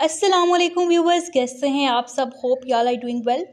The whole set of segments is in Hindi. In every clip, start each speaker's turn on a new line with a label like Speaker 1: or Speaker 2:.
Speaker 1: अस्सलामुअलैकुम व्यूवर्स, कैसे हैं आप सब? Hope y'all are doing well।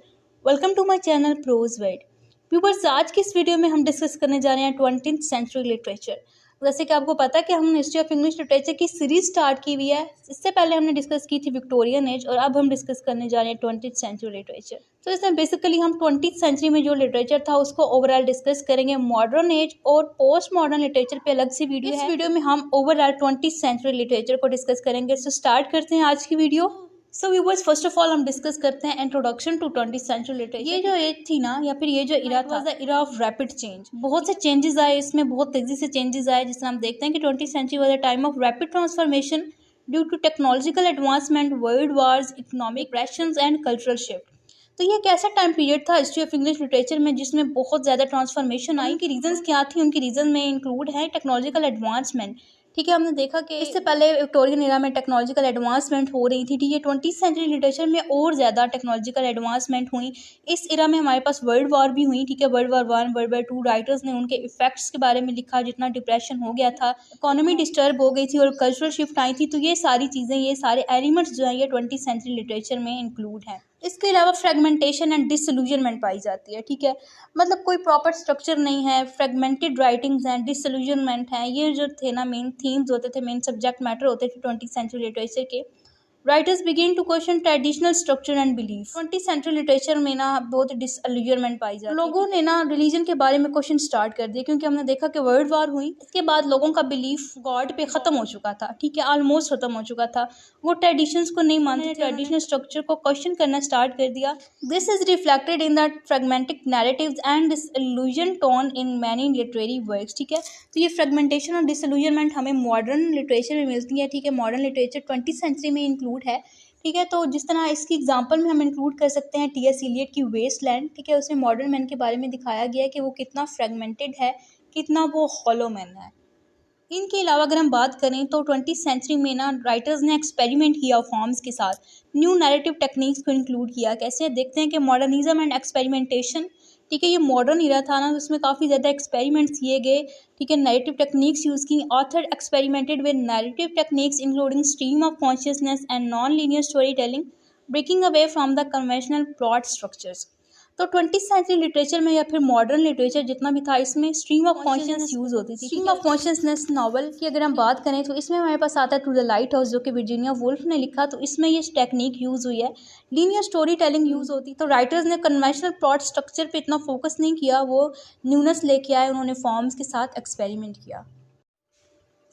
Speaker 1: Welcome to my channel prose world. Viewers, आज की इस वीडियो में हम डिस्कस करने जा रहे हैं 20th सेंचुरी लिटरेचर। जैसे कि आपको पता है कि हमने हिस्ट्री ऑफ इंग्लिश लिटरेचर की सीरीज स्टार्ट की हुई है। इससे पहले हमने डिस्कस की थी विक्टोरियन एज और अब हम डिस्कस करने जा रहे हैं 20th सेंचुरी लिटरेचर। तो इसमें बेसिकली हम 20th सेंचुरी में जो लिटरेचर था उसको ओवरऑल डिस्कस करेंगे। मॉडर्न एज और पोस्ट मॉडर्न लिटरेचर पे अलग सी वीडियो है। इस वीडियो में हम ओवरऑल 20th सेंचुरी लिटरेचर को डिस्कस करेंगे। सो स्टार्ट करते हैं आज की video. So viewers, first of all हम डिस्कस करते हैं introduction to 20th century literature. ये जो एज थी ना, या फिर ये जो इरा था, the era of rapid change. बहुत से चेंजेस आए इसमें, बहुत तेजी से चेंजेस आए। जिससे हम देखते हैं कि 20th century was a time of rapid transformation due to technological advancement, world wars, economic depressions and cultural shift. तो ये एक ऐसा टाइम पीरियड था हिस्ट्री ऑफ इंग्लिश लिटरेचर में जिसमें बहुत ज़्यादा ट्रांसफॉर्मेशन आई। उनकी रीजंस क्या थी? उनकी रीजन में इंक्लूड है टेक्नोलॉजिकल एडवांसमेंट। ठीक है, हमने देखा कि इससे पहले विक्टोरियन एरा में टेक्नोलॉजिकल एडवांसमेंट हो रही थी। ठीक है, 20th सेंचुरी लिटरेचर में और ज़्यादा टेक्नोलॉजिकल एडवांसमेंट हुई। इस एरा में हमारे पास वर्ल्ड वॉर भी हुई। ठीक है, world war 1, world war 2 writers ने उनके इफेक्ट्स के बारे में लिखा, जितना डिप्रेशन हो गया था, इकोनॉमी डिस्टर्ब हो गई थी और कल्चरल शिफ्ट आई थी। तो ये सारी चीज़ें, ये सारे एलिमेंट्स जो है ये 20th सेंचुरी लिटरेचर में इंक्लूड हैं। इसके अलावा फ्रेगमेंटेशन एंड डिसइल्यूजनमेंट पाई जाती है। ठीक है, मतलब कोई प्रॉपर स्ट्रक्चर नहीं है, फ्रेगमेंटेड राइटिंग्स हैं, डिसइल्यूजनमेंट हैं। ये जो थे ना मेन थीम्स होते थे, मेन सब्जेक्ट मैटर होते थे 20th सेंचुरी लिटरेचर के। Writers begin to question traditional structure and belief. 20th century literature में ना बहुत डिसइल्यूजनमेंट पाई जाती है। लोगों ने ना रिलीजन के बारे में क्वेश्चन स्टार्ट कर दिए, क्योंकि हमने देखा कि वर्ल्ड वॉर हुई, इसके बाद लोगों का बिलीफ गॉड पे खत्म हो चुका था। ठीक है, ऑलमोस्ट खत्म हो चुका था। वो ट्रेडिशंस को नहीं मानते थे, ट्रेडिशनल स्ट्रक्चर को क्वेश्चन करना स्टार्ट कर दिया। This is reflected in the fragmented narratives and disillusion tone in many literary works. ठीक है, तो ये फ्रेगमेंटेशन और डिसइल्यूजनमेंट हमें मॉडर्न लिटरेचर में मिलती है। ठीक है, मॉडर्न लिटरेचर 20th सेंचुरी में इंक्लूड है। ठीक है, तो जिस तरह इसकी एग्जांपल में हम इंक्लूड कर सकते हैं टी एस इलियट की वेस्टलैंड। ठीक है, उसमें मॉडर्न मैन के बारे में दिखाया गया है कि वो कितना फ्रेगमेंटेड है, कितना वो हॉलो मैन है। इनके अलावा अगर हम बात करें तो 20th सेंचुरी में ना राइटर्स ने एक्सपेरिमेंट किया फॉर्म्स के साथ, न्यू नैरेटिव टेक्निक्स को इंक्लूड किया। कैसे? देखते हैं कि मॉडर्निज्म एंड एक्सपेरिमेंटेशन। ठीक है, ये मॉडर्न इरा था ना, उसमें काफ़ी ज़्यादा एक्सपेरिमेंट्स किए गए। ठीक है, नैरेटिव टेक्निक्स यूज़ की। Author experimented with narrative techniques including stream of consciousness and non linear storytelling, breaking away from the conventional plot structures. तो 20th सेंचुरी लिटरेचर में या फिर मॉडर्न लिटरेचर जितना भी था, इसमें स्ट्रीम ऑफ कॉन्शियसनेस यूज होती थी। स्ट्रीम ऑफ कॉन्शियसनेस नॉवल की अगर हम बात करें तो इसमें हमारे पास आता है टू द लाइट हाउस, जो कि वर्जीनिया वुल्फ ने लिखा। तो इसमें ये टेक्निक यूज हुई है, लीनियर स्टोरी टेलिंग यूज होती। तो राइटर्स ने कन्वेंशनल प्लॉट स्ट्रक्चर पे इतना फोकस नहीं किया, वो न्यूनेस लेके आए, उन्होंने फॉर्म्स के साथ एक्सपेरिमेंट किया।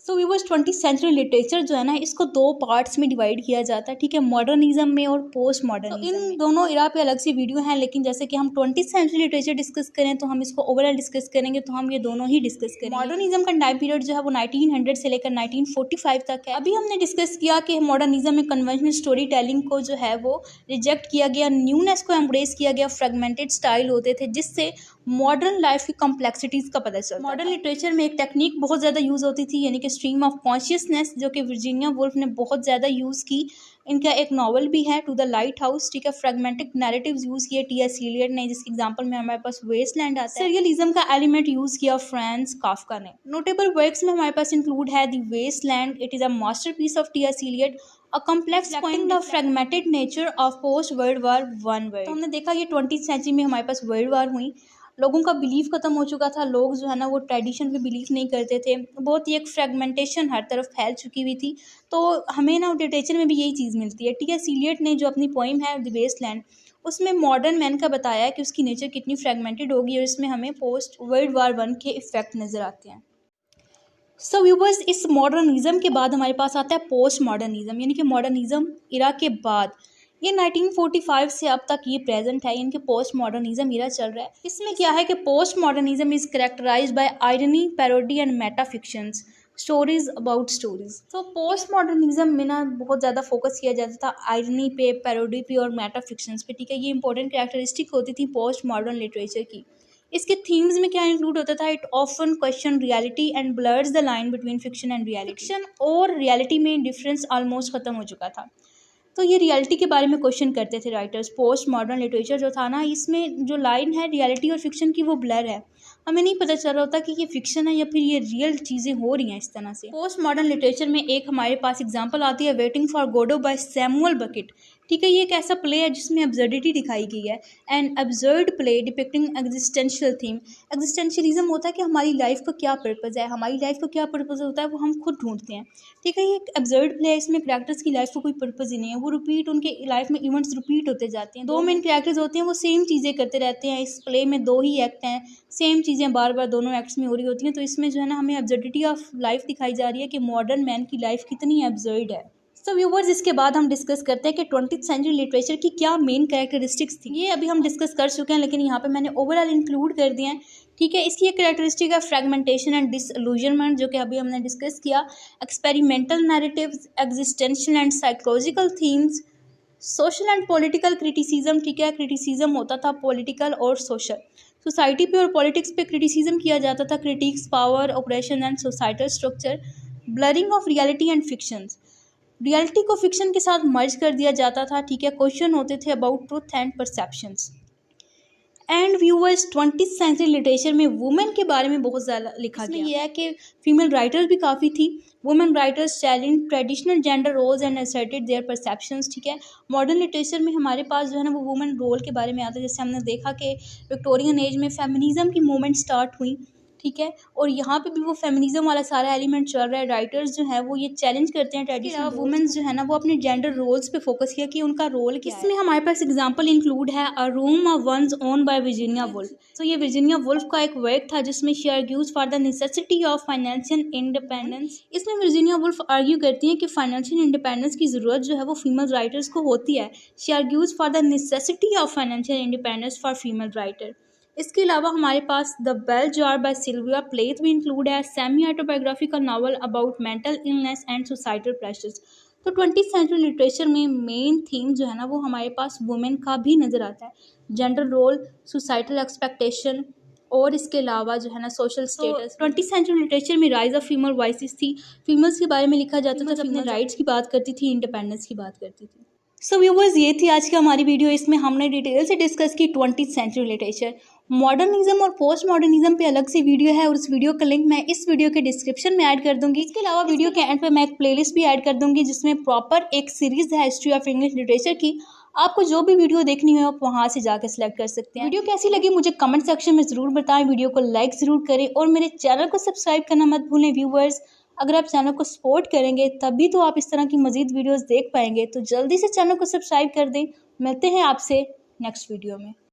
Speaker 1: So viewers, 20th century literature जो है ना, इसको दो पार्ट्स में डिवाइड किया जाता है। ठीक है, मॉडर्निज्म में और पोस्ट मॉडर्निज्म में। इन दोनों इरा पे अलग सी वीडियो हैं, लेकिन जैसे कि हम 20th सेंचुरी लिटरेचर डिस्कस करें तो हम इसको ओवरऑल डिस्कस करेंगे, तो हम ये दोनों ही डिस्कस करेंगे। मॉडर्निज्म का टाइम पीरियड जो है वो 1900 से लेकर 1945 तक है। अभी हमने डिस्कस किया कि मॉडर्निज्म में कन्वेंशनल स्टोरी टेलिंग को जो है वो रिजेक्ट किया गया, न्यूनेस को एम्ब्रेस किया गया, फ्रेगमेंटेड स्टाइल होते थे, जिससे मॉडर्न लाइफ की कॉम्प्लेक्सिटीज का पता चलता। मॉडर्न लिटरेचर में एक टेक्निक बहुत ज़्यादा यूज़ होती थी, यानी कि स्ट्रीम ऑफ कॉन्शियसनेस, जो कि वर्जीनिया वुल्फ ने बहुत ज़्यादा यूज़ की। इनका एक नॉवल भी है टू द लाइट हाउस। ठीक है, फ्रेगमेंटिक नैरेटिव्स यूज़ किए टी एस इलियट ने, जिसके एग्जांपल में हमारे पास वेस्टलैंड आता है। सरियलिज्म का एलिमेंट यूज़ किया फ्रांस काफ्का ने। नोटेबल वर्क्स में हमारे पास इंक्लूड है the Waste Land, it is a masterpiece of T S Eliot, a complex point the fragmented nature of post world war 1 world. तो हमने देखा ये 20th सेंचुरी में हमारे पास वर्ल्ड वॉर हुई, लोगों का बिलीफ खत्म हो चुका था, लोग जो है ना वो ट्रेडिशन पे बिलीव नहीं करते थे, बहुत ही एक फ्रेगमेंटेशन हर तरफ फैल चुकी हुई थी। तो हमें ना लिटरेचर में भी यही चीज़ मिलती है। ठीक है, सीलियट ने जो अपनी पोइम है द वेस्टलैंड, उसमें मॉडर्न मैन का बताया है कि उसकी नेचर कितनी फ्रेगमेंटेड होगी, और इसमें हमें पोस्ट वर्ल्ड वार 1 के इफेक्ट नज़र आते हैं। सो व्यूवर्स, इस मॉडर्निज्म के बाद हमारे पास आता है पोस्ट मॉडर्निज्म, यानी कि मॉडर्निज्म इरा के बाद। ये 1945 से अब तक ये प्रेजेंट है, इनके पोस्ट मॉडर्निज्म इरा चल रहा है। इसमें क्या है कि postmodernism is characterised by irony, parody and metafictions, stories about stories. तो पोस्ट मॉडर्निज्म में ना बहुत ज़्यादा फोकस किया जाता था आयरनी पे, पैरोडी पे और मेटाफिक्शंस पे। ठीक है, ये इंपॉर्टेंट कैरेक्टरिस्टिक होती थी पोस्ट मॉडर्न लिटरेचर की। इसके थीम्स में क्या इंक्लूड होता था? It often question reality and blurs the line between fiction and reality. Fiction और रियलिटी में डिफरेंस ऑलमोस्ट खत्म हो चुका था। तो ये रियलिटी के बारे में क्वेश्चन करते थे राइटर्स। पोस्ट मॉडर्न लिटरेचर जो था ना, इसमें जो लाइन है रियलिटी और फिक्शन की वो ब्लर है, हमें नहीं पता चल रहा होता कि ये फिक्शन है या फिर ये रियल चीज़ें हो रही हैं इस तरह से। पोस्ट मॉडर्न लिटरेचर में एक हमारे पास एग्जांपल आती है waiting for Godot by Samuel Beckett. ठीक है, ये एक ऐसा प्ले है जिसमें एब्सर्डिटी दिखाई गई है। An absurd play depicting existential theme. Existentialism होता है कि हमारी लाइफ का क्या पर्पज़ है, हमारी लाइफ का क्या पर्पज़ होता है वो हम खुद ढूंढते हैं। ठीक है, ये एक एब्सर्ड प्ले है, इसमें कैरेक्टर्स की लाइफ का कोई पर्पज़ ही नहीं है, वो रिपीट, उनके लाइफ में इवेंट्स रिपीट होते जाते हैं। दो मेन कैरेक्टर्स होते हैं, वो सेम चीज़ें करते रहते हैं। इस प्ले में दो ही एक्ट हैं, सेम चीज़ें बार बार दोनों एक्ट्स में हो रही होती हैं। तो इसमें जो है ना, हमें एब्सर्डिटी ऑफ लाइफ दिखाई जा रही है कि मॉडर्न मैन की लाइफ कितनी एब्सर्ड है। तो व्यूवर्स, इसके बाद हम डिस्कस करते हैं कि 20th सेंचुरी लिटरेचर की क्या मेन कैरेक्टरिस्टिक्स थी। ये अभी हम डिस्कस कर चुके हैं, लेकिन यहाँ पे मैंने ओवरऑल इंक्लूड कर दिया है। ठीक है, इसकी एक कैरेक्टरिस्टिक है फ्रेगमेंटेशन एंड डिसइल्यूजनमेंट, जो कि अभी हमने डिस्कस किया। Experimental narratives, existential and psychological themes, social and political criticism. ठीक है, क्रिटिसिज्म होता था पॉलिटिकल और सोशल, सोसाइटी पे और पॉलिटिक्स पे क्रिटिसिज्म किया जाता था। Critics, power, operation and societal structure. Blurring of reality and fictions, reality को फिक्शन के साथ मर्ज कर दिया जाता था। ठीक है, क्वेश्चन होते थे about truth and perceptions. And viewers, 20th century literature में वुमेन के बारे में बहुत ज़्यादा लिखा गया। ये है कि फीमेल राइटर्स भी काफ़ी थी। Women writers challenge traditional gender roles and asserted their perceptions. ठीक है, मॉडर्न लिटरेचर में हमारे पास जो है ना वो वुमेन रोल के बारे में आता है। जैसे हमने देखा कि विक्टोरियन एज में फेमिनिज्म की मूवमेंट स्टार्ट हुई। ठीक है, और यहाँ पे भी वो फेमिनिज्म वाला सारा एलिमेंट चल रहा है। राइटर्स जो है वो ये चैलेंज करते हैं ट्रेडिशनल वुमेन्स जो है ना वो अपने जेंडर रोल्स पे फोकस किया कि उनका रोल क्या है। इसमें हमारे पास एग्जांपल इंक्लूड है a room of one's own by Virginia Woolf. तो ये वर्जीनिया वुल्फ का एक वर्क था जिसमें she argues for the necessity of financial independence. इसमें वर्जीनिया वुल्फ आर्ग्यू करती हैं कि फाइनेंशियल इंडिपेंडेंस की ज़रूरत जो है वो फीमेल राइटर्स को होती है। She argues for the necessity of financial independence for female writer. इसके अलावा हमारे पास the Bell Jar by Sylvia Plath भी इंक्लूड है, semi autobiographical novel about mental illness and societal pressures. तो 20th सेंचुरी लिटरेचर में मेन थीम जो है ना वो हमारे पास वुमेन का भी नज़र आता है। जेंडर रोल, सोसाइटल एक्सपेक्टेशन और इसके अलावा जो है ना social status. 20th century literature में राइज ऑफ फीमेल वॉइसेस थी। फीमेल्स के बारे में लिखा जाता था, अपने राइट्स की बात करती थी, इंडिपेंडेंस की बात करती थी। सो व्यूअर्स, ये थी आज की हमारी वीडियो। इसमें हमने डिटेल से डिस्कस की 20th सेंचुरी लिटरेचर। मॉडर्निज्म और पोस्ट मॉडर्निज्म पे अलग से वीडियो है और उस वीडियो का लिंक मैं इस वीडियो के डिस्क्रिप्शन में ऐड कर दूंगी। इसके अलावा वीडियो के एंड पे मैं एक प्लेलिस्ट भी ऐड कर दूंगी जिसमें प्रॉपर एक सीरीज है हिस्ट्री ऑफ इंग्लिश लिटरेचर की। आपको जो भी वीडियो देखनी हो आप वहाँ से जाकर सिलेक्ट कर सकते हैं। वीडियो कैसी लगी मुझे कमेंट सेक्शन में ज़रूर बताएं, वीडियो को लाइक ज़रूर करें और मेरे चैनल को सब्सक्राइब करना मत भूलें। व्यूवर्स, अगर आप चैनल को सपोर्ट करेंगे तभी तो आप इस तरह की मज़ीद वीडियोज़ देख पाएंगे, तो जल्दी से चैनल को सब्सक्राइब कर दें। मिलते हैं आपसे नेक्स्ट वीडियो में।